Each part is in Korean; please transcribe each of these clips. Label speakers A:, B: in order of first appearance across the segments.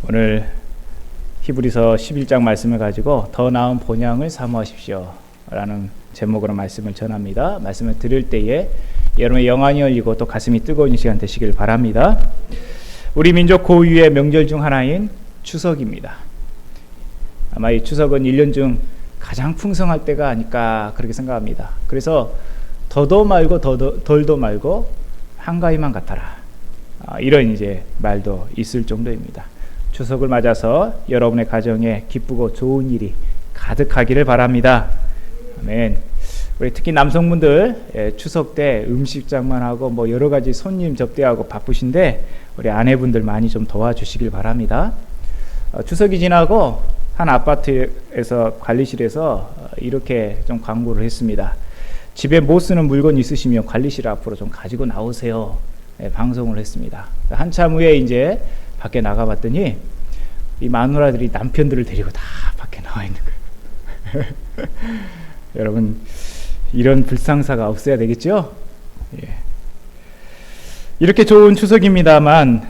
A: 오늘 히브리서 11장 말씀을 가지고 더 나은 본향을 사모하십시오 라는 제목으로 말씀을 전합니다. 말씀을 들을 때에 여러분의 영안이 열리고 또 가슴이 뜨거운 시간 되시길 바랍니다. 우리 민족 고유의 명절 중 하나인 추석입니다. 아마 이 추석은 1년 중 가장 풍성할 때가 아닐까 그렇게 생각합니다. 그래서 더도 말고 덜도 말고 한가위만 같아라, 이런 이제 말도 있을 정도입니다. 추석을 맞아서 여러분의 가정에 기쁘고 좋은 일이 가득하기를 바랍니다. 아멘. 우리 특히 남성분들 추석 때 음식장만 하고 뭐 여러 가지 손님 접대하고 바쁘신데 우리 아내분들 많이 좀 도와주시길 바랍니다. 추석이 지나고 한 아파트에서 관리실에서 이렇게 좀 광고를 했습니다. 집에 못 쓰는 물건 있으시면 관리실 앞으로 좀 가지고 나오세요. 방송을 했습니다. 한참 후에 이제 밖에 나가봤더니 이 마누라들이 남편들을 데리고 다 밖에 나와 있는 거예요. 여러분, 이런 불상사가 없어야 되겠죠? 예. 이렇게 좋은 추석입니다만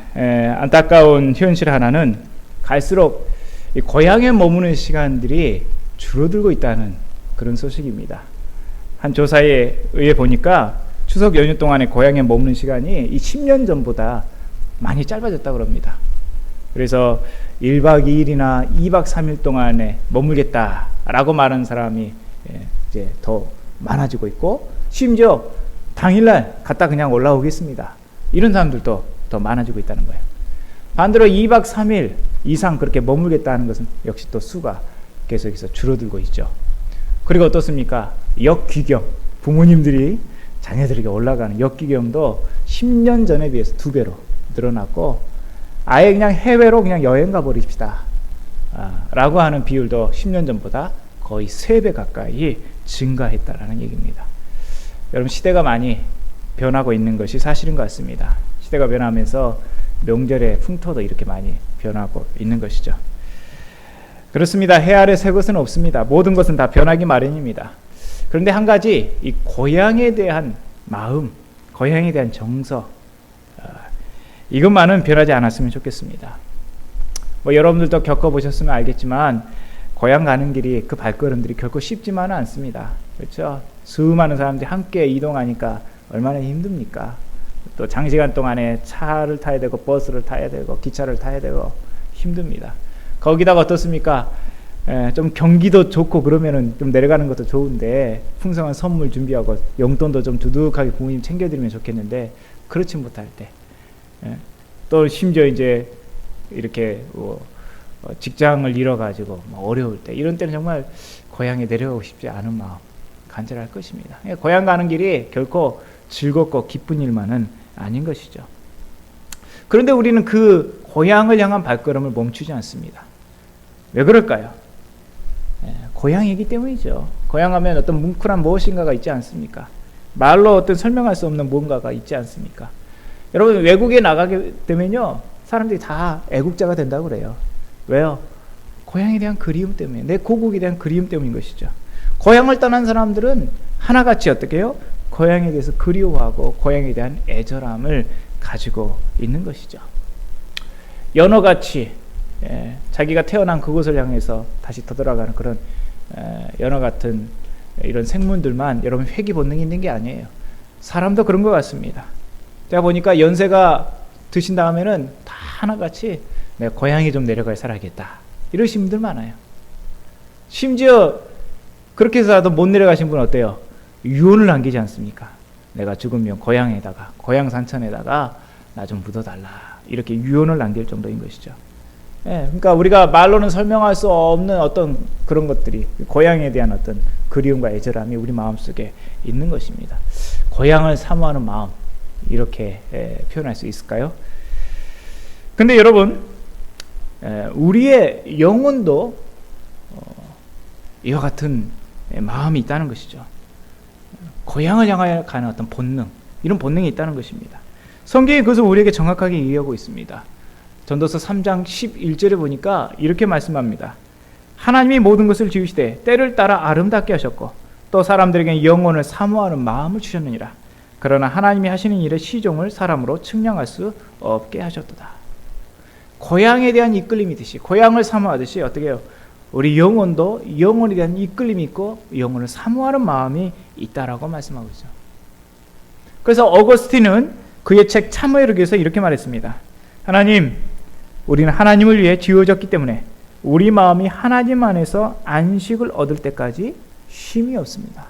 A: 안타까운 현실 하나는 갈수록 이 고향에 머무는 시간들이 줄어들고 있다는 그런 소식입니다. 한 조사에 의해 보니까 추석 연휴 동안에 고향에 머무는 시간이 이 10년 전보다 많이 짧아졌다고 합니다. 그래서 1박 2일이나 2박 3일 동안에 머물겠다라고 말하는 사람이 이제 더 많아지고 있고, 심지어 당일날 갔다 그냥 올라오겠습니다, 이런 사람들도 더 많아지고 있다는 거예요. 반대로 2박 3일 이상 그렇게 머물겠다는 것은 역시 또 수가 계속해서 줄어들고 있죠. 그리고 어떻습니까? 역귀경, 부모님들이 자녀들에게 올라가는 역귀경도 10년 전에 비해서 2배로 늘어났고, 아예 그냥 해외로 그냥 여행 가버립시다 라고 하는 비율도 10년 전보다 거의 3배 가까이 증가했다라는 얘기입니다. 여러분, 시대가 많이 변하고 있는 것이 사실인 것 같습니다. 시대가 변하면서 명절의 풍토도 이렇게 많이 변하고 있는 것이죠. 그렇습니다. 해 아래 새 것은 없습니다. 모든 것은 다 변하기 마련입니다. 그런데 한 가지, 이 고향에 대한 마음, 고향에 대한 정서, 이것만은 변하지 않았으면 좋겠습니다. 뭐 여러분들도 겪어보셨으면 알겠지만 고향 가는 길이, 그 발걸음들이 결코 쉽지만은 않습니다. 그렇죠? 수많은 사람들이 함께 이동하니까 얼마나 힘듭니까? 또 장시간 동안에 차를 타야 되고 버스를 타야 되고 기차를 타야 되고 힘듭니다. 거기다가 어떻습니까? 좀 경기도 좋고 그러면은 좀 내려가는 것도 좋은데 풍성한 선물 준비하고 용돈도 좀 두둑하게 부모님 챙겨드리면 좋겠는데 그렇지 못할 때, 또 심지어 이제 이렇게 직장을 잃어가지고 어려울 때, 이런 때는 정말 고향에 내려가고 싶지 않은 마음 간절할 것입니다. 고향 가는 길이 결코 즐겁고 기쁜 일만은 아닌 것이죠. 그런데 우리는 그 고향을 향한 발걸음을 멈추지 않습니다. 왜 그럴까요? 고향이기 때문이죠. 고향 하면 어떤 뭉클한 무엇인가가 있지 않습니까? 말로 어떤 설명할 수 없는 무언가가 있지 않습니까? 여러분, 외국에 나가게 되면요, 사람들이 다 애국자가 된다고 그래요. 왜요? 고향에 대한 그리움 때문에, 내 고국에 대한 그리움 때문인 것이죠. 고향을 떠난 사람들은 하나같이 어떻게 해요? 고향에 대해서 그리워하고 고향에 대한 애절함을 가지고 있는 것이죠. 연어같이 자기가 태어난 그곳을 향해서 다시 되돌아가는 그런 연어 같은 이런 생물들만 여러분 회귀 본능이 있는 게 아니에요. 사람도 그런 것 같습니다. 제가 보니까 연세가 드신 다음에는 다 하나같이 내가 고향에 좀 내려가 살아야겠다, 이러신 분들 많아요. 심지어 그렇게 해서라도 못 내려가신 분은 어때요? 유언을 남기지 않습니까? 내가 죽으면 고향에다가, 고향 산천에다가 나 좀 묻어달라, 이렇게 유언을 남길 정도인 것이죠. 그러니까 우리가 말로는 설명할 수 없는 어떤 그런 것들이, 고향에 대한 어떤 그리움과 애절함이 우리 마음속에 있는 것입니다. 고향을 사모하는 마음, 이렇게 표현할 수 있을까요? 근데 여러분, 우리의 영혼도 이와 같은 마음이 있다는 것이죠. 고향을 향하여 가는 어떤 본능, 이런 본능이 있다는 것입니다. 성경이 그것을 우리에게 정확하게 이해하고 있습니다. 전도서 3장 11절에 보니까 이렇게 말씀합니다. 하나님이 모든 것을 지으시되 때를 따라 아름답게 하셨고 또 사람들에게 영혼을 사모하는 마음을 주셨느니라. 그러나 하나님이 하시는 일의 시종을 사람으로 측량할 수 없게 하셨도다. 고향에 대한 이끌림이듯이, 고향을 사모하듯이 어떻게 해요? 우리 영혼도 영혼에 대한 이끌림이 있고 영혼을 사모하는 마음이 있다라고 말씀하고 있죠. 그래서 어거스틴은 그의 책 참회를 위해서 이렇게 말했습니다. 하나님, 우리는 하나님을 위해 지어졌기 때문에 우리 마음이 하나님 안에서 안식을 얻을 때까지 쉼이 없습니다.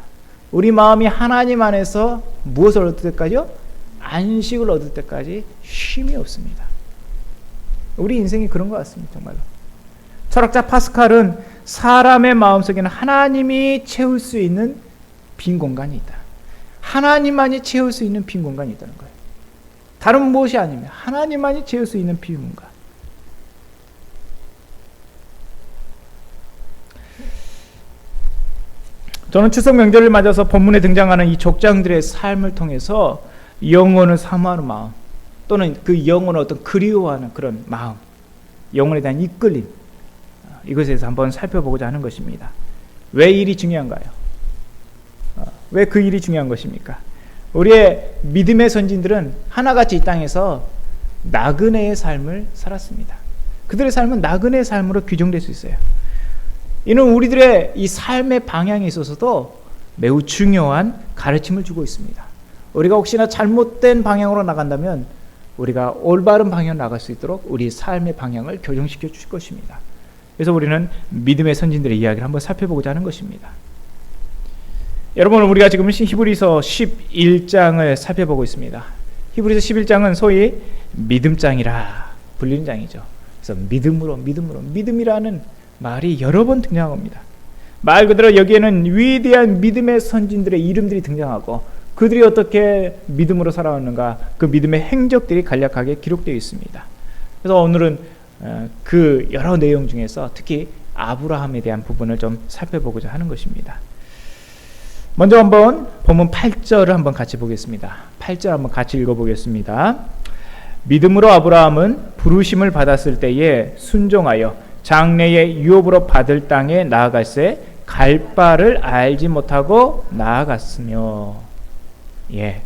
A: 우리 마음이 하나님 안에서 무엇을 얻을 때까지요? 안식을 얻을 때까지 쉼이 없습니다. 우리 인생이 그런 것 같습니다. 정말로. 철학자 파스칼은 사람의 마음속에는 하나님이 채울 수 있는 빈 공간이 있다. 하나님만이 채울 수 있는 빈 공간이 있다는 거예요. 다른 무엇이 아니면 하나님만이 채울 수 있는 빈 공간. 저는 추석 명절을 맞아서 본문에 등장하는 이 족장들의 삶을 통해서 영혼을 사모하는 마음, 또는 그 영혼을 어떤 그리워하는 그런 마음, 영혼에 대한 이끌림, 이것에 대해서 한번 살펴보고자 하는 것입니다. 왜 일이 중요한가요? 왜 그 일이 중요한 것입니까? 우리의 믿음의 선진들은 하나같이 이 땅에서 나그네의 삶을 살았습니다. 그들의 삶은 나그네의 삶으로 규정될 수 있어요. 이는 우리들의 이 삶의 방향에 있어서도 매우 중요한 가르침을 주고 있습니다. 우리가 혹시나 잘못된 방향으로 나간다면 우리가 올바른 방향으로 나갈 수 있도록 우리 삶의 방향을 교정시켜 주실 것입니다. 그래서 우리는 믿음의 선진들의 이야기를 한번 살펴보고자 하는 것입니다. 여러분, 우리가 지금 히브리서 11장을 살펴보고 있습니다. 히브리서 11장은 소위 믿음장이라 불리는 장이죠. 그래서 믿음이라는 말이 여러 번 등장합니다. 말 그대로 여기에는 위대한 믿음의 선진들의 이름들이 등장하고 그들이 어떻게 믿음으로 살아왔는가, 그 믿음의 행적들이 간략하게 기록되어 있습니다. 그래서 오늘은 그 여러 내용 중에서 특히 아브라함에 대한 부분을 좀 살펴보고자 하는 것입니다. 먼저 한번 본문 8절을 한번 같이 보겠습니다. 8절 한번 같이 읽어보겠습니다. 믿음으로 아브라함은 부르심을 받았을 때에 순종하여 장래의 유업으로 받을 땅에 나아갈새 갈 바를 알지 못하고 나아갔으며. 예,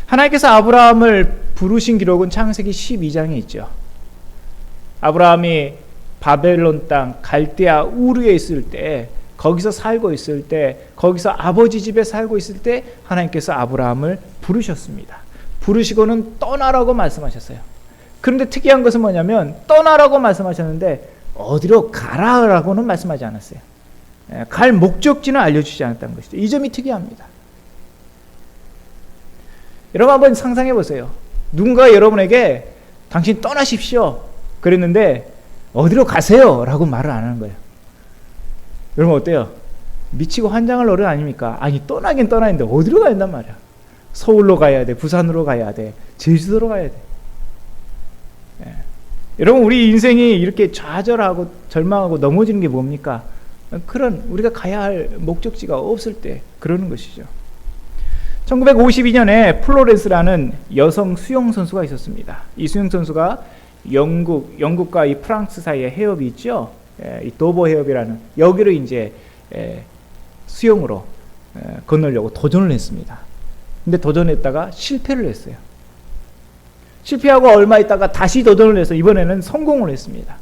A: 하나님께서 아브라함을 부르신 기록은 창세기 12장에 있죠. 아브라함이 바벨론 땅 갈대아 우르에 있을 때, 거기서 살고 있을 때, 거기서 아버지 집에 살고 있을 때 하나님께서 아브라함을 부르셨습니다. 부르시고는 떠나라고 말씀하셨어요. 그런데 특이한 것은 뭐냐면 떠나라고 말씀하셨는데 어디로 가라라고는 말씀하지 않았어요. 갈 목적지는 알려주지 않았다는 것이죠. 이 점이 특이합니다. 여러분 한번 상상해 보세요. 누군가 여러분에게 당신 떠나십시오 그랬는데 어디로 가세요 라고 말을 안 하는 거예요. 여러분 어때요? 미치고 환장할 노릇 아닙니까? 아니 떠나긴 떠나는데 어디로 가야 된단 말이야. 서울로 가야 돼, 부산으로 가야 돼, 제주도로 가야 돼. 예. 여러분 우리 인생이 이렇게 좌절하고 절망하고 넘어지는 게 뭡니까? 그런 우리가 가야 할 목적지가 없을 때 그러는 것이죠. 1952년에 플로렌스라는 여성 수영 선수가 있었습니다. 이 수영 선수가 영국과 이 프랑스 사이에 해협이 있죠. 이 도보 해협이라는 여기를 이제 수영으로 건너려고 도전을 했습니다. 근데 도전했다가 실패를 했어요. 실패하고 얼마 있다가 다시 도전을 해서 이번에는 성공을 했습니다.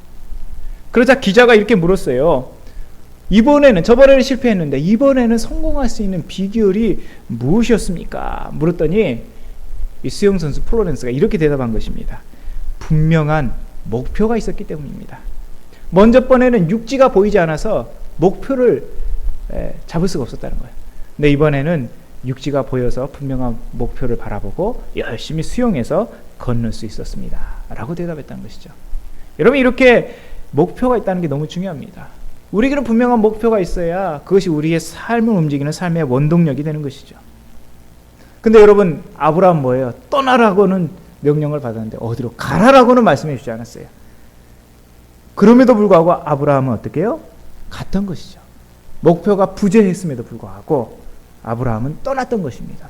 A: 그러자 기자가 이렇게 물었어요. 저번에는 실패했는데 이번에는 성공할 수 있는 비결이 무엇이었습니까? 물었더니 이 수영 선수 플로렌스가 이렇게 대답한 것입니다. 분명한 목표가 있었기 때문입니다. 먼저 번에는 육지가 보이지 않아서 목표를 잡을 수가 없었다는 거예요. 근데 이번에는 육지가 보여서 분명한 목표를 바라보고 열심히 수영해서 건널 수 있었습니다. 라고 대답했다는 것이죠. 여러분 이렇게 목표가 있다는 게 너무 중요합니다. 우리에게는 분명한 목표가 있어야 그것이 우리의 삶을 움직이는 삶의 원동력이 되는 것이죠. 근데 여러분 아브라함 뭐예요? 떠나라고는 명령을 받았는데 어디로 가라라고는 말씀해 주지 않았어요. 그럼에도 불구하고 아브라함은 어떻게 해요? 갔던 것이죠. 목표가 부재했음에도 불구하고 아브라함은 떠났던 것입니다.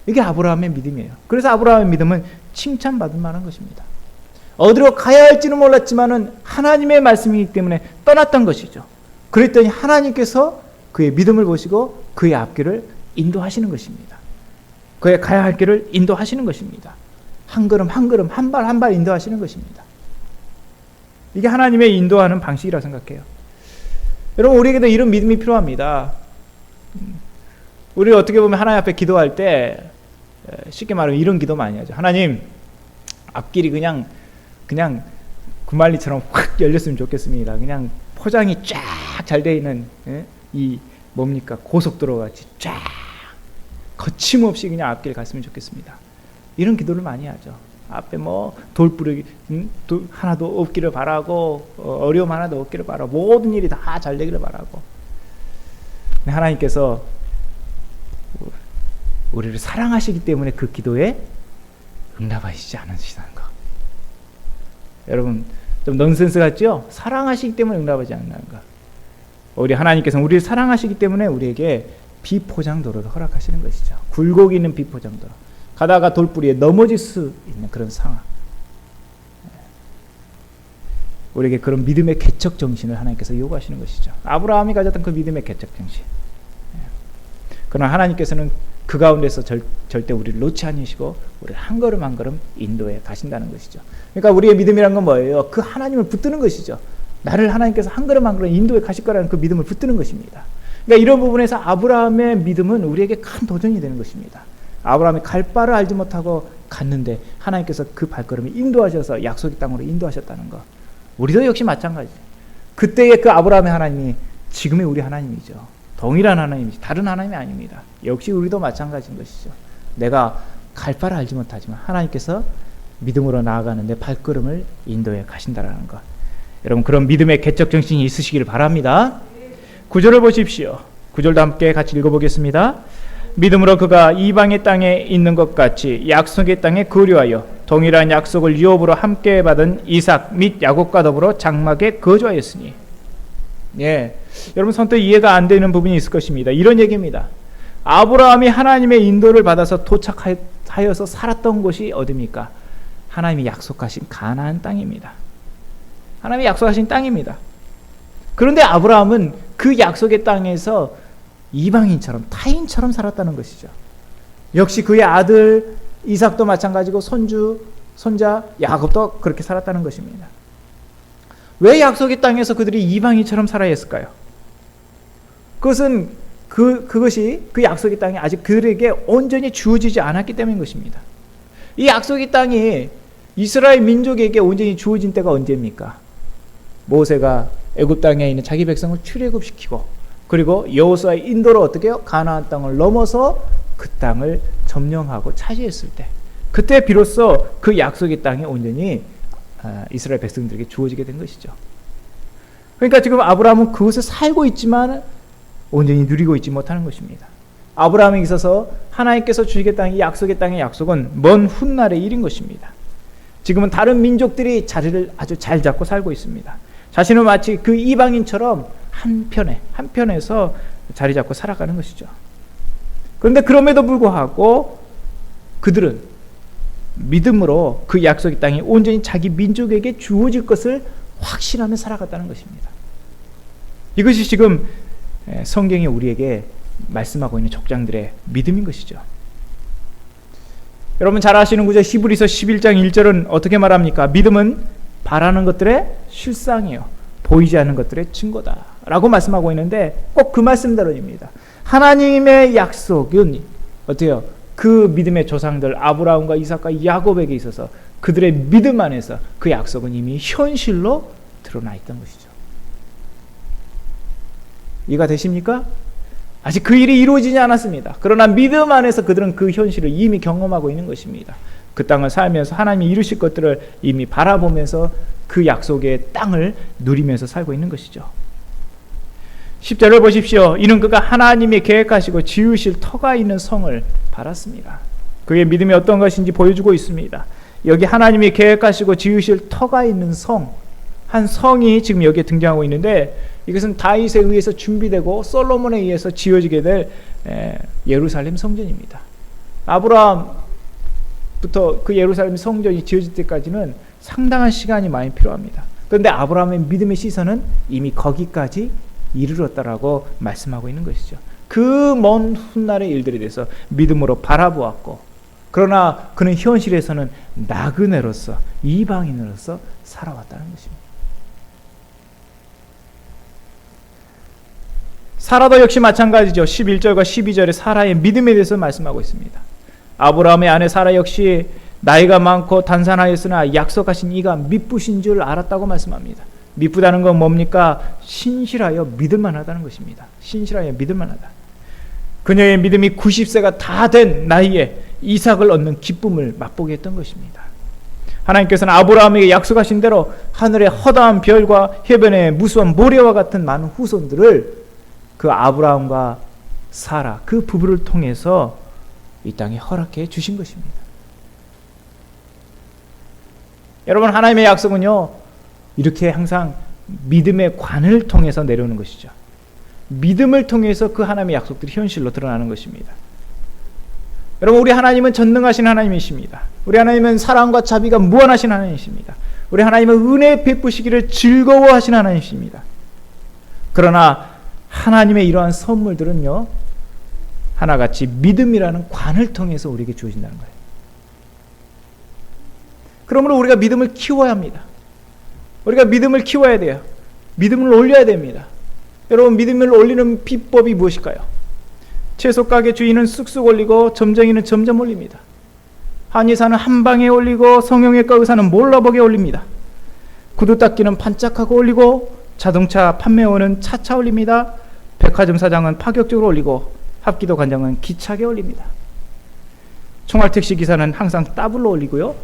A: 이게 아브라함의 믿음이에요. 그래서 아브라함의 믿음은 칭찬받을 만한 것입니다. 어디로 가야 할지는 몰랐지만은 하나님의 말씀이기 때문에 떠났던 것이죠. 그랬더니 하나님께서 그의 믿음을 보시고 그의 앞길을 인도하시는 것입니다. 그의 가야 할 길을 인도하시는 것입니다. 한 걸음 한 걸음 한 발 한 발 인도하시는 것입니다. 이게 하나님의 인도하는 방식이라고 생각해요. 여러분, 우리에게도 이런 믿음이 필요합니다. 우리 어떻게 보면 하나님 앞에 기도할 때 쉽게 말하면 이런 기도 많이 하죠. 하나님, 앞길이 그냥 구말리처럼 확 열렸으면 좋겠습니다. 그냥 포장이 쫙 잘 돼 있는 이 뭡니까, 고속도로 같이 쫙 거침없이 그냥 앞길 갔으면 좋겠습니다. 이런 기도를 많이 하죠. 앞에 뭐 돌부르기 하나도 없기를 바라고, 어려움 하나도 없기를 바라고, 모든 일이 다 잘 되기를 바라고. 하나님께서 우리를 사랑하시기 때문에 그 기도에 응답하시지 않으시다는 거. 여러분, 좀 넌센스 같죠? 사랑하시기 때문에 응답하지 않는다는 거. 우리 하나님께서는 우리를 사랑하시기 때문에 우리에게 비포장도로를 허락하시는 것이죠. 굴곡이 있는 비포장도로. 가다가 돌부리에 넘어질 수 있는 그런 상황. 우리에게 그런 믿음의 개척 정신을 하나님께서 요구하시는 것이죠. 아브라함이 가졌던 그 믿음의 개척 정신. 그러나 하나님께서는 그 가운데서 절대 우리를 놓지 않으시고 우리를 한 걸음 한 걸음 인도해 가신다는 것이죠. 그러니까 우리의 믿음이란 건 뭐예요? 그 하나님을 붙드는 것이죠. 나를 하나님께서 한 걸음 한 걸음 인도해 가실 거라는 그 믿음을 붙드는 것입니다. 그러니까 이런 부분에서 아브라함의 믿음은 우리에게 큰 도전이 되는 것입니다. 아브라함이 갈 바를 알지 못하고 갔는데 하나님께서 그 발걸음을 인도하셔서 약속의 땅으로 인도하셨다는 것. 우리도 역시 마찬가지. 그때의 그 아브라함의 하나님이 지금의 우리 하나님이죠. 동일한 하나님이지 다른 하나님이 아닙니다. 역시 우리도 마찬가지인 것이죠. 내가 갈 바를 알지 못하지만 하나님께서 믿음으로 나아가는 내 발걸음을 인도해 가신다라는 것. 여러분, 그런 믿음의 개척 정신이 있으시기를 바랍니다. 9절을 보십시오. 9절도 함께 같이 읽어보겠습니다. 믿음으로 그가 이방의 땅에 있는 것 같이 약속의 땅에 거류하여 동일한 약속을 유업으로 함께 받은 이삭 및 야곱과 더불어 장막에 거주하였으니. 예, 여러분, 선뜻 이해가 안 되는 부분이 있을 것입니다. 이런 얘기입니다. 아브라함이 하나님의 인도를 받아서 도착하여서 살았던 곳이 어디입니까? 하나님이 약속하신 가나안 땅입니다. 하나님이 약속하신 땅입니다. 그런데 아브라함은 그 약속의 땅에서 이방인처럼, 타인처럼 살았다는 것이죠. 역시 그의 아들 이삭도 마찬가지고 손자 야곱도 그렇게 살았다는 것입니다. 왜 약속의 땅에서 그들이 이방인처럼 살아야 했을까요? 그것은 그것이 그 약속의 땅이 아직 그들에게 온전히 주어지지 않았기 때문인 것입니다. 이 약속의 땅이 이스라엘 민족에게 온전히 주어진 때가 언제입니까? 모세가 애굽 땅에 있는 자기 백성을 출애굽시키고, 그리고 여호수아의 인도로 어떻게 해요? 가나안 땅을 넘어서 그 땅을 점령하고 차지했을 때, 그때 비로소 그 약속의 땅이 온전히 이스라엘 백성들에게 주어지게 된 것이죠. 그러니까 지금 아브라함은 그곳에 살고 있지만 온전히 누리고 있지 못하는 것입니다. 아브라함에 있어서 하나님께서 주시겠다는 이 약속의 땅의 약속은 먼 훗날의 일인 것입니다. 지금은 다른 민족들이 자리를 아주 잘 잡고 살고 있습니다. 자신은 마치 그 이방인처럼 한편에서 자리 잡고 살아가는 것이죠. 그런데 그럼에도 불구하고 그들은 믿음으로 그 약속의 땅이 온전히 자기 민족에게 주어질 것을 확신하며 살아갔다는 것입니다. 이것이 지금 성경이 우리에게 말씀하고 있는 족장들의 믿음인 것이죠. 여러분 잘 아시는 구절 히브리서 11장 1절은 어떻게 말합니까? 믿음은 바라는 것들의 실상이요 보이지 않는 것들의 증거다 라고 말씀하고 있는데 꼭 그 말씀대로입니다. 하나님의 약속은 어때요? 그 믿음의 조상들 아브라함과 이삭과 야곱에게 있어서 그들의 믿음 안에서 그 약속은 이미 현실로 드러나 있던 것이죠. 이해가 되십니까? 아직 그 일이 이루어지지 않았습니다. 그러나 믿음 안에서 그들은 그 현실을 이미 경험하고 있는 것입니다. 그 땅을 살면서 하나님이 이루실 것들을 이미 바라보면서 그 약속의 땅을 누리면서 살고 있는 것이죠. 10절을 보십시오. 이는 그가 하나님이 계획하시고 지으실 터가 있는 성을 바랐습니다. 그의 믿음이 어떤 것인지 보여주고 있습니다. 여기 하나님이 계획하시고 지으실 터가 있는 성, 한 성이 지금 여기에 등장하고 있는데 이것은 다윗에 의해서 준비되고 솔로몬에 의해서 지어지게 될 예루살렘 성전입니다. 아브라함부터 그 예루살렘 성전이 지어질 때까지는 상당한 시간이 많이 필요합니다. 그런데 아브라함의 믿음의 시선은 이미 거기까지 이르렀다라고 말씀하고 있는 것이죠. 그 먼 훗날의 일들에 대해서 믿음으로 바라보았고, 그러나 그는 현실에서는 나그네로서 이방인으로서 살아왔다는 것입니다. 사라도 역시 마찬가지죠. 11절과 12절에 사라의 믿음에 대해서 말씀하고 있습니다. 아브라함의 아내 사라 역시 나이가 많고 단산하였으나 약속하신 이가 미쁘신 줄 알았다고 말씀합니다. 미쁘다는 건 뭡니까? 신실하여 믿을만하다는 것입니다. 신실하여 믿을만하다. 그녀의 믿음이 90세가 다 된 나이에 이삭을 얻는 기쁨을 맛보게 했던 것입니다. 하나님께서는 아브라함에게 약속하신 대로 하늘의 허다한 별과 해변의 무수한 모래와 같은 많은 후손들을 그 아브라함과 사라 그 부부를 통해서 이 땅에 허락해 주신 것입니다. 여러분, 하나님의 약속은요, 이렇게 항상 믿음의 관을 통해서 내려오는 것이죠. 믿음을 통해서 그 하나님의 약속들이 현실로 드러나는 것입니다. 여러분, 우리 하나님은 전능하신 하나님이십니다. 우리 하나님은 사랑과 자비가 무한하신 하나님이십니다. 우리 하나님은 은혜 베푸시기를 즐거워하신 하나님이십니다. 그러나 하나님의 이러한 선물들은요, 하나같이 믿음이라는 관을 통해서 우리에게 주어진다는 거예요. 그러므로 우리가 믿음을 키워야 합니다. 우리가 믿음을 키워야 돼요. 믿음을 올려야 됩니다. 여러분, 믿음을 올리는 비법이 무엇일까요? 채소 가게 주인은 쑥쑥 올리고 점쟁이는 점점 올립니다. 한의사는 한 방에 올리고 성형외과 의사는 몰라보게 올립니다. 구두 닦기는 반짝하고 올리고 자동차 판매원은 차차 올립니다. 백화점 사장은 파격적으로 올리고 합기도 관장은 기차게 올립니다. 총알택시 기사는 항상 더블로 올리고요.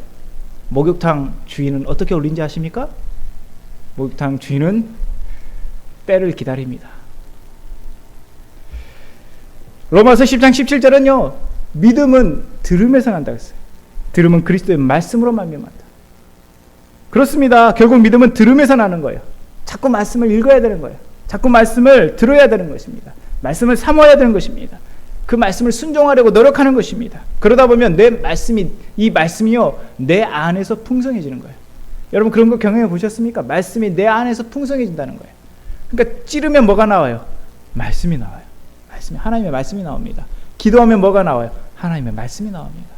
A: 목욕탕 주인은 어떻게 올린지 아십니까? 목욕탕 주인은 때를 기다립니다. 로마서 10장 17절은요, 믿음은 들음에서 난다고 했어요. 들음은 그리스도의 말씀으로 말미암았다. 그렇습니다. 결국 믿음은 들음에서 나는 거예요. 자꾸 말씀을 읽어야 되는 거예요. 자꾸 말씀을 들어야 되는 것입니다. 말씀을 삼아야 되는 것입니다. 그 말씀을 순종하려고 노력하는 것입니다. 그러다 보면 이 말씀이요, 내 안에서 풍성해지는 거예요. 여러분, 그런 거 경험해 보셨습니까? 말씀이 내 안에서 풍성해진다는 거예요. 그러니까 찌르면 뭐가 나와요? 말씀이 나와요. 말씀이, 하나님의 말씀이 나옵니다. 기도하면 뭐가 나와요? 하나님의 말씀이 나옵니다.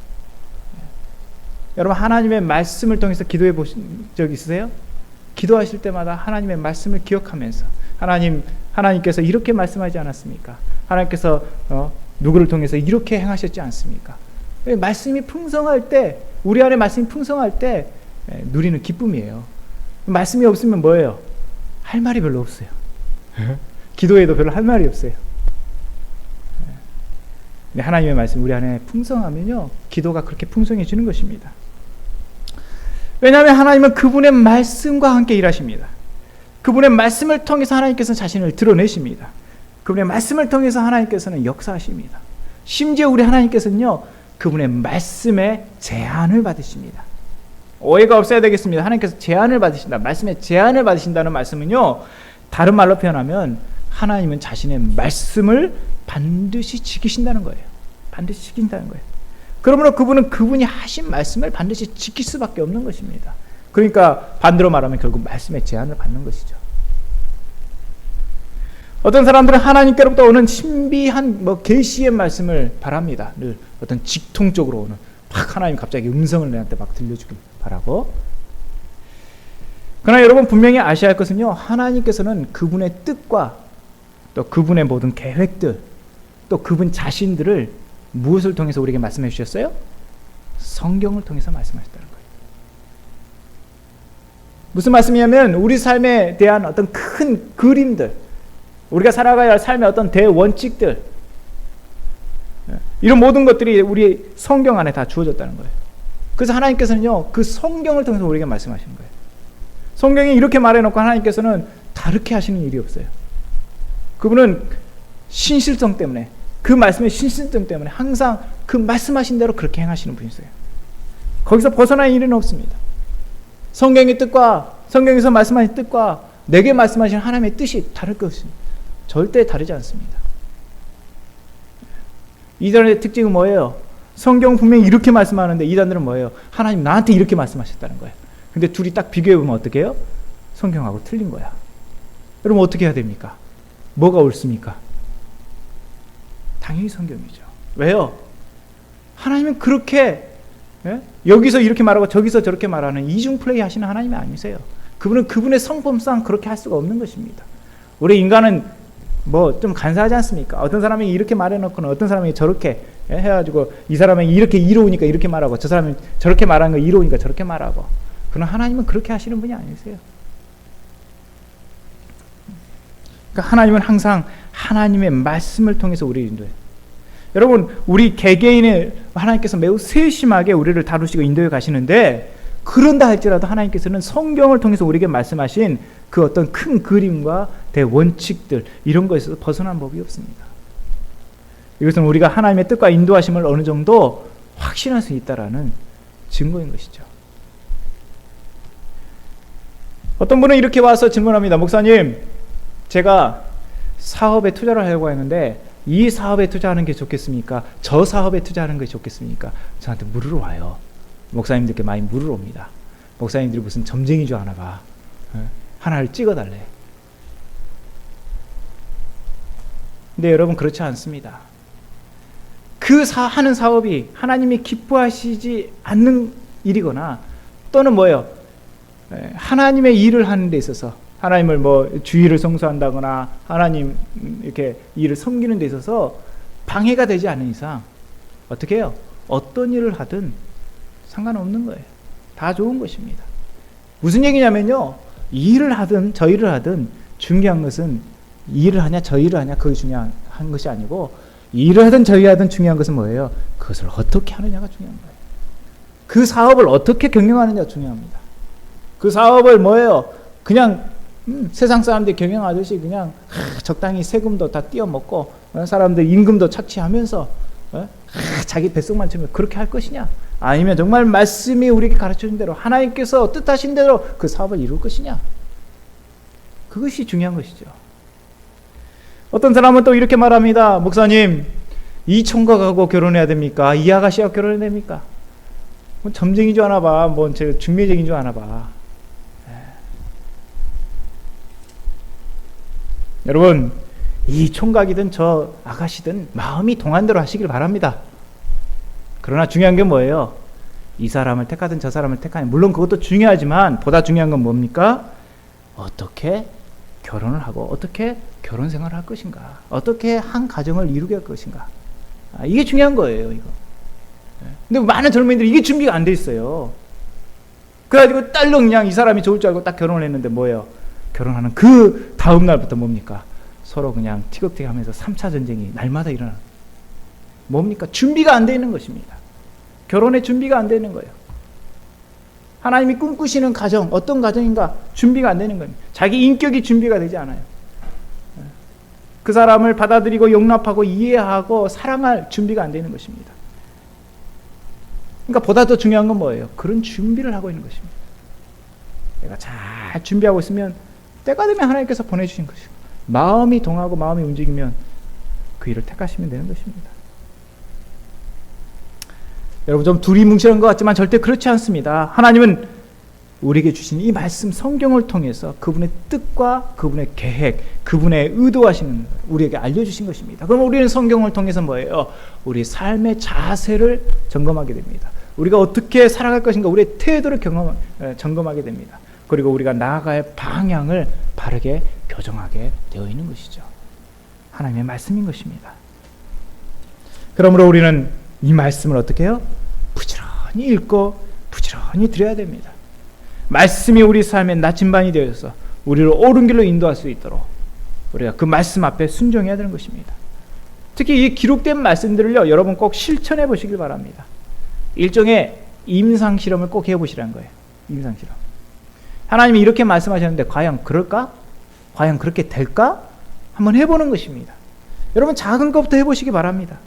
A: 여러분, 하나님의 말씀을 통해서 기도해 보신 적 있으세요? 기도하실 때마다 하나님의 말씀을 기억하면서 하나님께서 이렇게 말씀하지 않았습니까? 하나님께서 누구를 통해서 이렇게 행하셨지 않습니까? 말씀이 풍성할 때, 우리 안에 말씀이 풍성할 때 누리는 기쁨이에요. 말씀이 없으면 뭐예요? 할 말이 별로 없어요. 기도해도 별로 할 말이 없어요. 하나님의 말씀 우리 안에 풍성하면요, 기도가 그렇게 풍성해지는 것입니다. 왜냐하면 하나님은 그분의 말씀과 함께 일하십니다. 그분의 말씀을 통해서 하나님께서는 자신을 드러내십니다. 그분의 말씀을 통해서 하나님께서는 역사하십니다. 심지어 우리 하나님께서는요, 그분의 말씀에 제한을 받으십니다. 오해가 없어야 되겠습니다. 하나님께서 제한을 받으신다. 말씀에 제한을 받으신다는 말씀은요, 다른 말로 표현하면 하나님은 자신의 말씀을 반드시 지키신다는 거예요. 반드시 지킨다는 거예요. 그러므로 그분은 그분이 하신 말씀을 반드시 지킬 수밖에 없는 것입니다. 그러니까 반대로 말하면 결국 말씀의 제한을 받는 것이죠. 어떤 사람들은 하나님께로부터 오는 신비한 계시의 말씀을 바랍니다. 늘 어떤 직통적으로 오는, 막 하나님 갑자기 음성을 내한테 막 들려주길 바라고. 그러나 여러분, 분명히 아셔야 할 것은요, 하나님께서는 그분의 뜻과 또 그분의 모든 계획들, 또 그분 자신들을 무엇을 통해서 우리에게 말씀해 주셨어요? 성경을 통해서 말씀하셨다는 거예요. 무슨 말씀이냐면 우리 삶에 대한 어떤 큰 그림들, 우리가 살아가야 할 삶의 어떤 대원칙들, 이런 모든 것들이 우리 성경 안에 다 주어졌다는 거예요. 그래서 하나님께서는요, 그 성경을 통해서 우리에게 말씀하시는 거예요. 성경이 이렇게 말해놓고 하나님께서는 다르게 하시는 일이 없어요. 그분은 신실성 때문에, 그 말씀의 신실성 때문에 항상 그 말씀하신 대로 그렇게 행하시는 분이세요. 거기서 벗어날 일은 없습니다. 성경의 뜻과, 성경에서 말씀하신 뜻과 내게 말씀하신 하나님의 뜻이 다를 것입니다. 절대 다르지 않습니다. 이단의 특징은 뭐예요? 성경 분명히 이렇게 말씀하는데 이단들은 뭐예요? 하나님 나한테 이렇게 말씀하셨다는 거예요. 근데 둘이 딱 비교해보면 어떻게 해요? 성경하고 틀린 거야. 여러분, 어떻게 해야 됩니까? 뭐가 옳습니까? 당연히 성경이죠. 왜요? 하나님은 그렇게 여기서 이렇게 말하고 저기서 저렇게 말하는 이중 플레이 하시는 하나님이 아니세요. 그분은 그분의 성품상 그렇게 할 수가 없는 것입니다. 우리 인간은 뭐 좀 간사하지 않습니까? 어떤 사람이 이렇게 말해놓고는 어떤 사람이 저렇게 해가지고 이 사람이 이렇게 이로우니까 이렇게 말하고 저 사람이 저렇게 말하는 거 이로우니까 저렇게 말하고. 그러나 하나님은 그렇게 하시는 분이 아니세요. 그러니까 하나님은 항상 하나님의 말씀을 통해서 우리를 인도해요. 여러분, 우리 개개인의 하나님께서 매우 세심하게 우리를 다루시고 인도해 가시는데, 그런다 할지라도 하나님께서는 성경을 통해서 우리에게 말씀하신 그 어떤 큰 그림과 대원칙들, 이런 것에서 벗어난 법이 없습니다. 이것은 우리가 하나님의 뜻과 인도하심을 어느 정도 확신할 수 있다라는 증거인 것이죠. 어떤 분은 이렇게 와서 질문합니다. 목사님, 제가 사업에 투자를 하려고 했는데 이 사업에 투자하는 게 좋겠습니까? 저 사업에 투자하는 게 좋겠습니까? 저한테 물으러 와요. 목사님들께 많이 물으러 옵니다. 목사님들이 무슨 점쟁이 줄 아나 봐. 하나를 찍어달래. 근데 여러분, 그렇지 않습니다. 하는 사업이 하나님이 기뻐하시지 않는 일이거나, 또는 뭐예요? 하나님의 일을 하는 데 있어서, 하나님을 뭐 주의를 성수한다거나 하나님 이렇게 일을 섬기는 데 있어서 방해가 되지 않는 이상 어떻게 해요? 어떤 일을 하든 상관없는 거예요. 다 좋은 것입니다. 무슨 얘기냐면요, 이 일을 하든 저 일을 하든 중요한 것은 이 일을 하냐 저 일을 하냐 그게 중요한 것이 아니고, 이 일을 하든 저 일을 하든 중요한 것은 뭐예요? 그것을 어떻게 하느냐가 중요한 거예요. 그 사업을 어떻게 경영하느냐가 중요합니다. 그 사업을 뭐예요? 그냥 세상 사람들이 경영하듯이 그냥 적당히 세금도 다 띄어먹고 사람들 임금도 착취하면서 자기 뱃속만 채우면 그렇게 할 것이냐? 아니면 정말 말씀이 우리에게 가르쳐준 대로 하나님께서 뜻하신 대로 그 사업을 이룰 것이냐? 그것이 중요한 것이죠. 어떤 사람은 또 이렇게 말합니다. 목사님, 이 총각하고 결혼해야 됩니까? 이 아가씨하고 결혼해야 됩니까? 뭐 점쟁이 줄 아나 봐. 뭐 중매쟁인 줄 아나 봐. 여러분, 이 총각이든 저 아가씨든 마음이 동한 대로 하시길 바랍니다. 그러나 중요한 게 뭐예요? 이 사람을 택하든 저 사람을 택하든, 물론 그것도 중요하지만 보다 중요한 건 뭡니까? 어떻게 결혼을 하고 어떻게 결혼 생활을 할 것인가, 어떻게 한 가정을 이루게 할 것인가, 이게 중요한 거예요. 이거. 근데 많은 젊은이들이 이게 준비가 안 돼 있어요. 그래가지고 딸랑 그냥 이 사람이 좋을 줄 알고 딱 결혼을 했는데 뭐예요? 결혼하는 그 다음 날부터 뭡니까? 서로 그냥 티격태격 하면서 3차 전쟁이 날마다 일어나는, 뭡니까? 준비가 안 되어 있는 것입니다. 결혼에 준비가 안 되는 거예요. 하나님이 꿈꾸시는 가정, 어떤 가정인가? 준비가 안 되는 겁니다. 자기 인격이 준비가 되지 않아요. 그 사람을 받아들이고 용납하고 이해하고 사랑할 준비가 안 되는 것입니다. 그러니까 보다 더 중요한 건 뭐예요? 그런 준비를 하고 있는 것입니다. 내가 잘 준비하고 있으면 때가 되면 하나님께서 보내주신 것이고, 마음이 동하고 마음이 움직이면 그 일을 택하시면 되는 것입니다. 여러분, 좀 두리뭉실한 것 같지만 절대 그렇지 않습니다. 하나님은 우리에게 주신 이 말씀 성경을 통해서 그분의 뜻과 그분의 계획, 그분의 의도하시는 우리에게 알려주신 것입니다. 그럼 우리는 성경을 통해서 뭐예요? 우리 삶의 자세를 점검하게 됩니다. 우리가 어떻게 살아갈 것인가, 우리의 태도를 점검하게 됩니다. 그리고 우리가 나아갈 방향을 바르게 교정하게 되어 있는 것이죠. 하나님의 말씀인 것입니다. 그러므로 우리는 이 말씀을 어떻게 해요? 부지런히 읽고 부지런히 들어야 됩니다. 말씀이 우리 삶의 나침반이 되어서 우리를 옳은 길로 인도할 수 있도록 우리가 그 말씀 앞에 순종해야 되는 것입니다. 특히 이 기록된 말씀들을요, 여러분 꼭 실천해 보시길 바랍니다. 일종의 임상실험을 꼭 해보시라는 거예요. 임상실험. 하나님이 이렇게 말씀하셨는데 과연 그럴까? 과연 그렇게 될까? 한번 해보는 것입니다. 여러분, 작은 것부터 해보시기 바랍니다.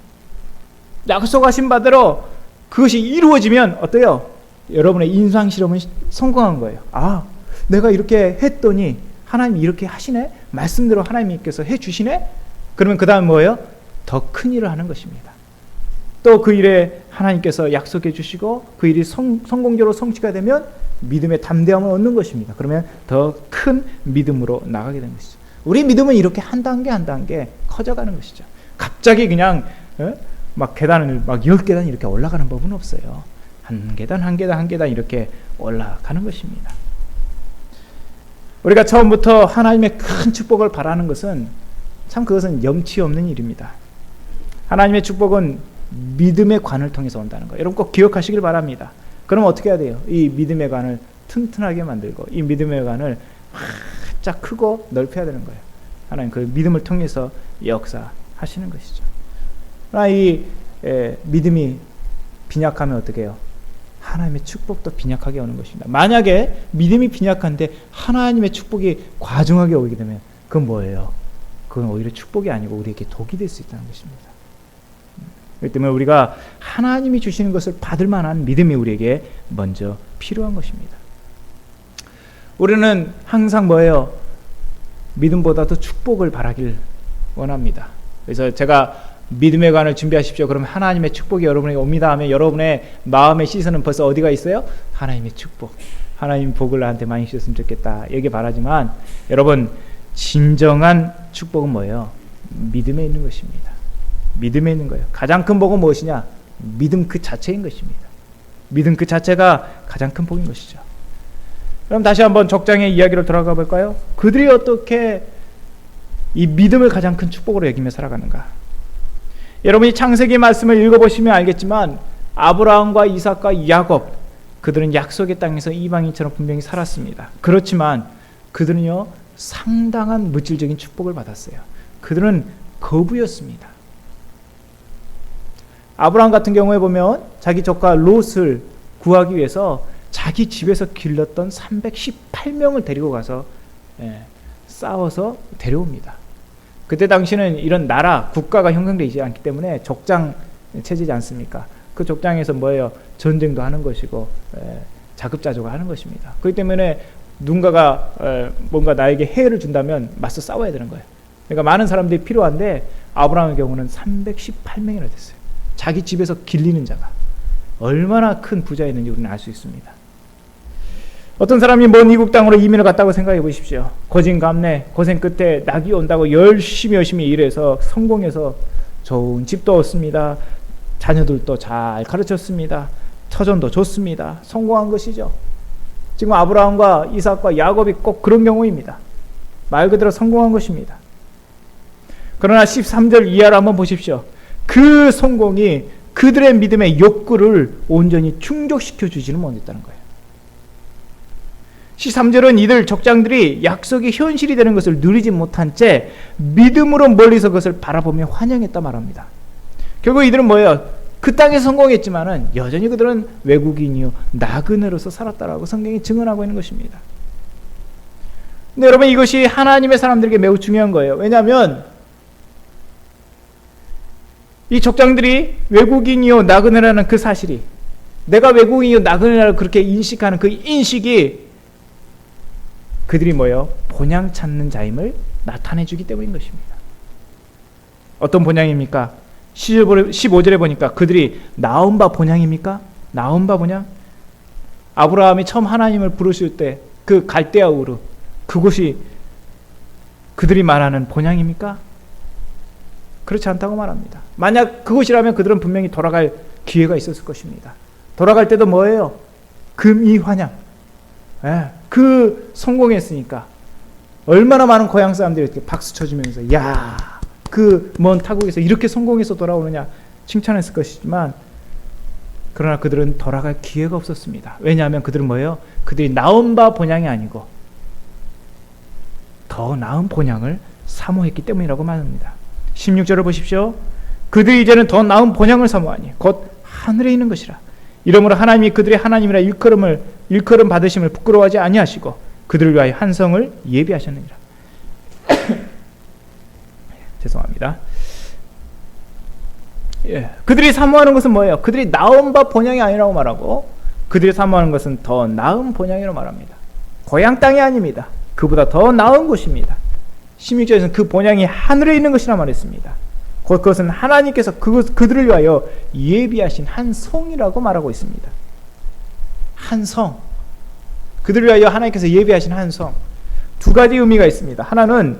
A: 약속하신 바대로 그것이 이루어지면 어때요? 여러분의 임상실험은 성공한 거예요. 아, 내가 이렇게 했더니 하나님이 이렇게 하시네? 말씀대로 하나님께서 해주시네? 그러면 그 다음 뭐예요? 더 큰 일을 하는 것입니다. 또 그 일에 하나님께서 약속해 주시고 그 일이 성공적으로 성취가 되면 믿음의 담대함을 얻는 것입니다. 그러면 더 큰 믿음으로 나가게 되는 것이죠. 우리 믿음은 이렇게 한 단계 한 단계 커져가는 것이죠. 갑자기 그냥 막 계단을 막 10계단 이렇게 올라가는 법은 없어요. 한 계단 한 계단 한 계단 이렇게 올라가는 것입니다. 우리가 처음부터 하나님의 큰 축복을 바라는 것은 참 그것은 염치 없는 일입니다. 하나님의 축복은 믿음의 관을 통해서 온다는 거예요. 여러분 꼭 기억하시길 바랍니다. 그럼 어떻게 해야 돼요? 이 믿음의 관을 튼튼하게 만들고 이 믿음의 관을 활짝 크고 넓혀야 되는 거예요. 하나님 그 믿음을 통해서 역사하시는 것이죠. 그러나 이 믿음이 빈약하면 어떻게 해요? 하나님의 축복도 빈약하게 오는 것입니다. 만약에 믿음이 빈약한데 하나님의 축복이 과중하게 오게 되면 그건 뭐예요? 그건 오히려 축복이 아니고 우리에게 독이 될 수 있다는 것입니다. 그렇기 때문에 우리가 하나님이 주시는 것을 받을 만한 믿음이 우리에게 먼저 필요한 것입니다. 우리는 항상 뭐예요? 믿음보다도 축복을 바라길 원합니다. 그래서 제가 믿음의 관을 준비하십시오. 그러면 하나님의 축복이 여러분에게 옵니다 하면 여러분의 마음의 시선은 벌써 어디가 있어요? 하나님의 축복, 하나님 복을 나한테 많이 주셨으면 좋겠다 여기 바라지만 여러분 진정한 축복은 뭐예요? 믿음에 있는 것입니다. 믿음에 있는 거예요. 가장 큰 복은 무엇이냐? 믿음 그 자체인 것입니다. 믿음 그 자체가 가장 큰 복인 것이죠. 그럼 다시 한번 적장의 이야기로 돌아가 볼까요? 그들이 어떻게 이 믿음을 가장 큰 축복으로 여기며 살아가는가? 여러분이 창세기 말씀을 읽어보시면 알겠지만 아브라함과 이삭과 야곱 그들은 약속의 땅에서 이방인처럼 분명히 살았습니다. 그렇지만 그들은요 상당한 물질적인 축복을 받았어요. 그들은 거부였습니다. 아브라함 같은 경우에 보면 자기 조카 롯을 구하기 위해서 자기 집에서 길렀던 318명을 데리고 가서 싸워서 데려옵니다. 그때 당시는 이런 나라, 국가가 형성되지 않기 때문에 족장 체제지 않습니까? 그 족장에서 뭐예요? 전쟁도 하는 것이고 자급자족을 하는 것입니다. 그렇기 때문에 누군가가 뭔가 나에게 해를 준다면 맞서 싸워야 되는 거예요. 그러니까 많은 사람들이 필요한데 아브라함의 경우는 318명이나 됐어요. 자기 집에서 길리는 자가 얼마나 큰 부자였는지 우리는 알 수 있습니다. 어떤 사람이 먼 이국 땅으로 이민을 갔다고 생각해 보십시오. 고진감래 고생 끝에 낙이 온다고 열심히 일해서 성공해서 좋은 집도 얻습니다. 자녀들도 잘 가르쳤습니다. 터전도 좋습니다. 성공한 것이죠. 지금 아브라함과 이삭과 야곱이 꼭 그런 경우입니다. 말 그대로 성공한 것입니다. 그러나 13절 이하를 한번 보십시오. 그 성공이 그들의 믿음의 욕구를 온전히 충족시켜 주지는 못했다는 거예요. 13절은 이들 족장들이 약속이 현실이 되는 것을 누리지 못한 채 믿음으로 멀리서 그것을 바라보며 환영했다 말합니다. 결국 이들은 뭐예요? 그 땅에 성공했지만은 여전히 그들은 외국인이요 나그네로서 살았다라고 성경이 증언하고 있는 것입니다. 근데 여러분 이것이 하나님의 사람들에게 매우 중요한 거예요. 왜냐하면 이 족장들이 외국인이요 나그네라는 그 사실이 내가 외국인이요 나그네라고 그렇게 인식하는 그 인식이 그들이 뭐예요? 본향 찾는 자임을 나타내주기 때문인 것입니다. 어떤 본향입니까? 15절에 보니까 그들이 나온 바 본향입니까? 나온 바 본향? 아브라함이 처음 하나님을 부르실 때 그 갈대아 우르 그곳이 그들이 말하는 본향입니까? 그렇지 않다고 말합니다. 만약 그곳이라면 그들은 분명히 돌아갈 기회가 있었을 것입니다. 돌아갈 때도 뭐예요? 금이환향. 그 성공했으니까 얼마나 많은 고향 사람들이 이렇게 박수 쳐주면서 야, 그 먼 타국에서 이렇게 성공해서 돌아오느냐 칭찬했을 것이지만 그러나 그들은 돌아갈 기회가 없었습니다. 왜냐하면 그들은 뭐예요? 그들이 나온 바 본향이 아니고 더 나은 본향을 사모했기 때문이라고 말합니다. 16절을 보십시오. 그들이 이제는 더 나은 본향을 사모하니 곧 하늘에 있는 것이라. 이러므로 하나님이 그들의 하나님이라 일컬음 받으심을 부끄러워하지 아니하시고 그들을 위하여 한 성을 예비하셨느니라. 죄송합니다. 그들이 사모하는 것은 뭐예요? 그들이 나온 바 본향이 아니라고 말하고 그들이 사모하는 것은 더 나은 본향이라고 말합니다. 고향 땅이 아닙니다. 그보다 더 나은 곳입니다. 16절에서는 그 본향이 하늘에 있는 것이라 말했습니다. 곧 그것은 하나님께서 그들을 위하여 예비하신 한 성이라고 말하고 있습니다. 한 성. 그들을 위하여 하나님께서 예비하신 한 성. 두 가지 의미가 있습니다. 하나는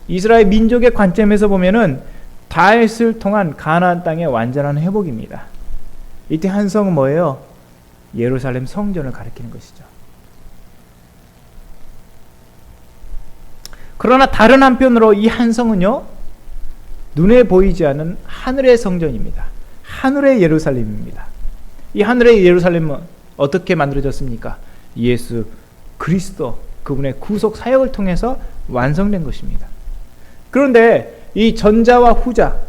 A: 이스라엘 민족의 관점에서 보면은 다윗을 통한 가나안 땅의 완전한 회복입니다. 이때 한 성은 뭐예요? 예루살렘 성전을 가리키는 것이죠. 그러나 다른 한편으로 이 한 성은요, 눈에 보이지 않는 하늘의 성전입니다. 하늘의 예루살렘입니다. 이 하늘의 예루살렘은 어떻게 만들어졌습니까? 예수 그리스도 그분의 구속 사역을 통해서 완성된 것입니다. 그런데 이 전자와 후자,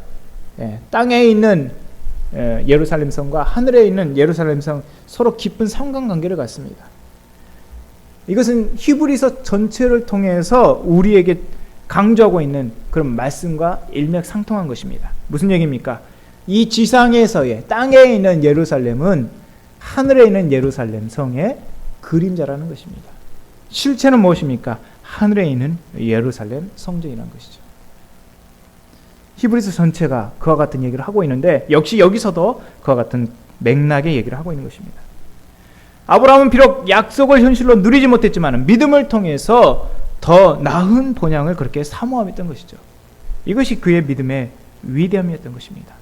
A: 땅에 있는 예루살렘 성과 하늘에 있는 예루살렘 성 서로 깊은 상관관계를 갖습니다. 이것은 히브리서 전체를 통해서 우리에게 강조하고 있는 그런 말씀과 일맥상통한 것입니다. 무슨 얘기입니까? 이 지상에서의 땅에 있는 예루살렘은 하늘에 있는 예루살렘 성의 그림자라는 것입니다. 실체는 무엇입니까? 하늘에 있는 예루살렘 성전이라는 것이죠. 히브리서 전체가 그와 같은 얘기를 하고 있는데 역시 여기서도 그와 같은 맥락의 얘기를 하고 있는 것입니다. 아브라함은 비록 약속을 현실로 누리지 못했지만 믿음을 통해서 더 나은 본향을 그렇게 사모함했던 것이죠. 이것이 그의 믿음의 위대함이었던 것입니다.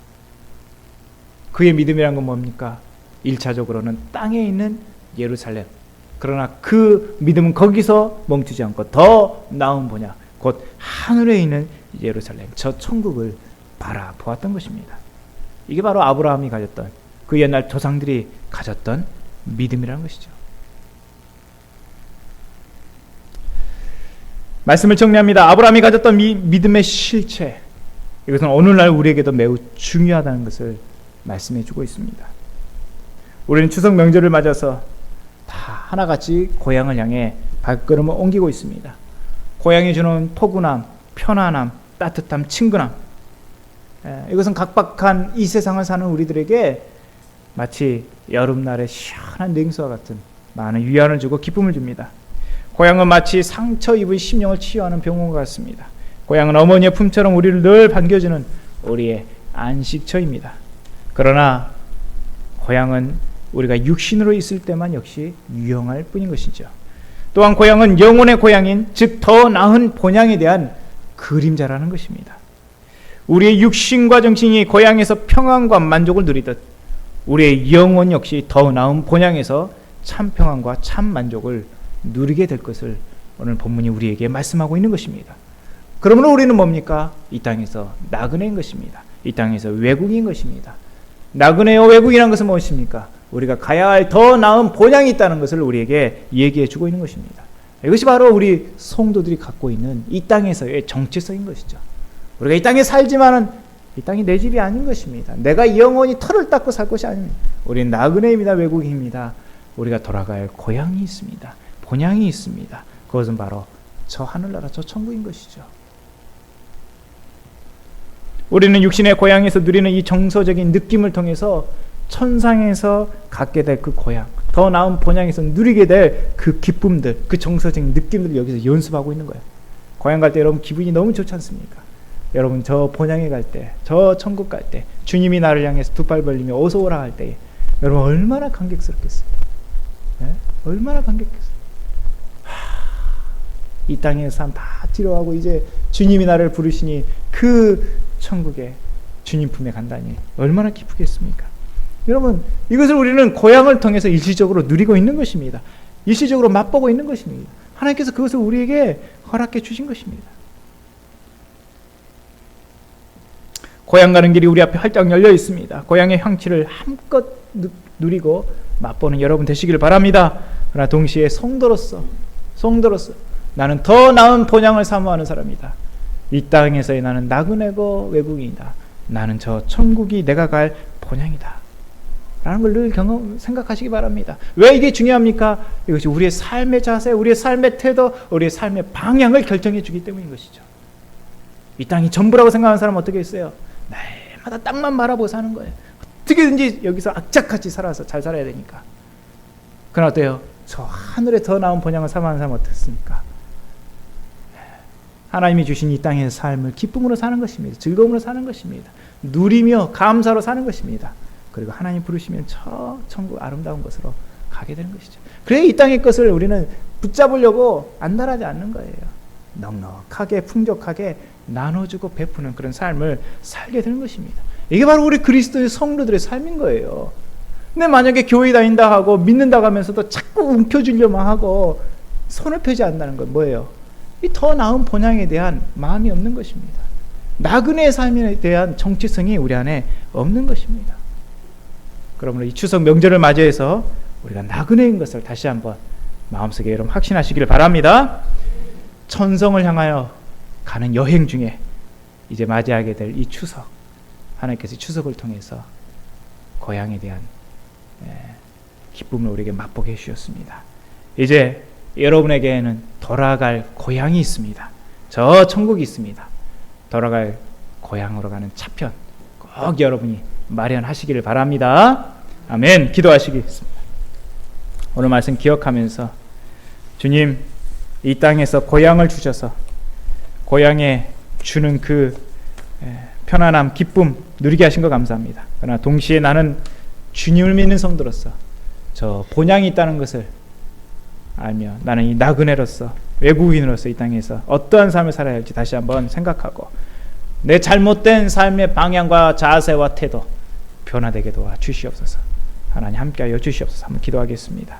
A: 그의 믿음이란 건 뭡니까? 1차적으로는 땅에 있는 예루살렘. 그러나 그 믿음은 거기서 멈추지 않고 더 나은 본향, 곧 하늘에 있는 예루살렘, 저 천국을 바라보았던 것입니다. 이게 바로 아브라함이 가졌던, 그 옛날 조상들이 가졌던 믿음이라는 것이죠. 말씀을 정리합니다. 아브라함이 가졌던 믿음의 실체, 이것은 오늘날 우리에게도 매우 중요하다는 것을 말씀해 주고 있습니다. 우리는 추석 명절을 맞아서 다 하나같이 고향을 향해 발걸음을 옮기고 있습니다. 고향이 주는 포근함, 편안함, 따뜻함, 친근함, 이것은 각박한 이 세상을 사는 우리들에게 마치 여름날의 시원한 냉수와 같은 많은 위안을 주고 기쁨을 줍니다. 고향은 마치 상처 입은 심령을 치유하는 병원과 같습니다. 고향은 어머니의 품처럼 우리를 늘 반겨주는 우리의 안식처입니다. 그러나 고향은 우리가 육신으로 있을 때만 역시 유용할 뿐인 것이죠. 또한 고향은 영혼의 고향인, 즉 더 나은 본향에 대한 그림자라는 것입니다. 우리의 육신과 정신이 고향에서 평안과 만족을 누리듯 우리의 영혼 역시 더 나은 본향에서 참 평안과 참 만족을 누리게 될 것을 오늘 본문이 우리에게 말씀하고 있는 것입니다. 그러므로 우리는 뭡니까? 이 땅에서 나그네인 것입니다. 이 땅에서 외국인 것입니다. 나그네요 외국이라는 것은 무엇입니까? 우리가 가야 할 더 나은 본향이 있다는 것을 우리에게 얘기해 주고 있는 것입니다. 이것이 바로 우리 성도들이 갖고 있는 이 땅에서의 정체성인 것이죠. 우리가 이 땅에 살지만은 이 땅이 내 집이 아닌 것입니다. 내가 영원히 털을 닦고 살 것이 아닙니다. 우리는 나그네입니다. 외국인입니다. 우리가 돌아갈 고향이 있습니다. 본향이 있습니다. 그것은 바로 저 하늘나라, 저 천국인 것이죠. 우리는 육신의 고향에서 누리는 이 정서적인 느낌을 통해서 천상에서 갖게 될 그 고향, 더 나은 본향에서 누리게 될 그 기쁨들, 그 정서적인 느낌들을 여기서 연습하고 있는 거예요. 고향 갈 때 여러분 기분이 너무 좋지 않습니까? 여러분 저 본향에 갈 때, 저 천국 갈 때, 주님이 나를 향해서 두 팔 벌리며 어서 오라 할 때 여러분 얼마나 감격스럽겠어요. 네? 얼마나 감격했어요. 이 땅의 삶 다 뒤로하고 이제 주님이 나를 부르시니 그 천국에 주님 품에 간다니 얼마나 기쁘겠습니까? 여러분 이것을 우리는 고향을 통해서 일시적으로 누리고 있는 것입니다. 일시적으로 맛보고 있는 것입니다. 하나님께서 그것을 우리에게 허락해 주신 것입니다. 고향 가는 길이 우리 앞에 활짝 열려 있습니다. 고향의 향취를 한껏 누리고 맛보는 여러분 되시길 바랍니다. 그러나 동시에 성도로서 나는 더 나은 본향을 사모하는 사람이다. 이 땅에서의 나는 나그네고 외국인이다. 나는 저 천국이 내가 갈 본향이다. 라는 걸 늘 생각하시기 바랍니다. 왜 이게 중요합니까? 이것이 우리의 삶의 자세, 우리의 삶의 태도, 우리의 삶의 방향을 결정해 주기 때문인 것이죠. 이 땅이 전부라고 생각하는 사람은 어떻게 있어요? 날마다 땅만 바라보고 사는 거예요. 어떻게든지 여기서 악착같이 살아서 잘 살아야 되니까. 그러나 어때요? 저 하늘에 더 나은 본향을 사모하는 사람은 어떻습니까? 하나님이 주신 이 땅의 삶을 기쁨으로 사는 것입니다. 즐거움으로 사는 것입니다. 누리며 감사로 사는 것입니다. 그리고 하나님 부르시면 저 천국 아름다운 곳으로 가게 되는 것이죠. 그래야 이 땅의 것을 우리는 붙잡으려고 안달하지 않는 거예요. 넉넉하게 풍족하게 나눠주고 베푸는 그런 삶을 살게 되는 것입니다. 이게 바로 우리 그리스도의 성도들의 삶인 거예요. 근데 만약에 교회 다닌다 하고 믿는다고 하면서도 자꾸 움켜쥐려만 하고 손을 펴지 않는다는 건 뭐예요? 이 더 나은 본향에 대한 마음이 없는 것입니다. 나그네의 삶에 대한 정체성이 우리 안에 없는 것입니다. 그러므로 이 추석 명절을 맞이해서 우리가 나그네인 것을 다시 한번 마음속에 여러분 확신하시기를 바랍니다. 천성을 향하여 가는 여행 중에 이제 맞이하게 될 이 추석, 하나님께서 추석을 통해서 고향에 대한 기쁨을 우리에게 맛보게 해주셨습니다. 이제 여러분에게는 돌아갈 고향이 있습니다. 저 천국이 있습니다. 돌아갈 고향으로 가는 차편 꼭 여러분이 마련하시기를 바랍니다. 아멘. 기도하시겠습니다. 오늘 말씀 기억하면서 주님, 이 땅에서 고향을 주셔서 고향에 주는 그 편안함, 기쁨 누리게 하신 거 감사합니다. 그러나 동시에 나는 주님을 믿는 성도로서 저 본향이 있다는 것을 알며 나는 이 나그네로서 외국인으로서 이 땅에서 어떠한 삶을 살아야 할지 다시 한번 생각하고 내 잘못된 삶의 방향과 자세와 태도 변화되게 도와 주시옵소서. 하나님 함께하여 주시옵소서. 한번 기도하겠습니다.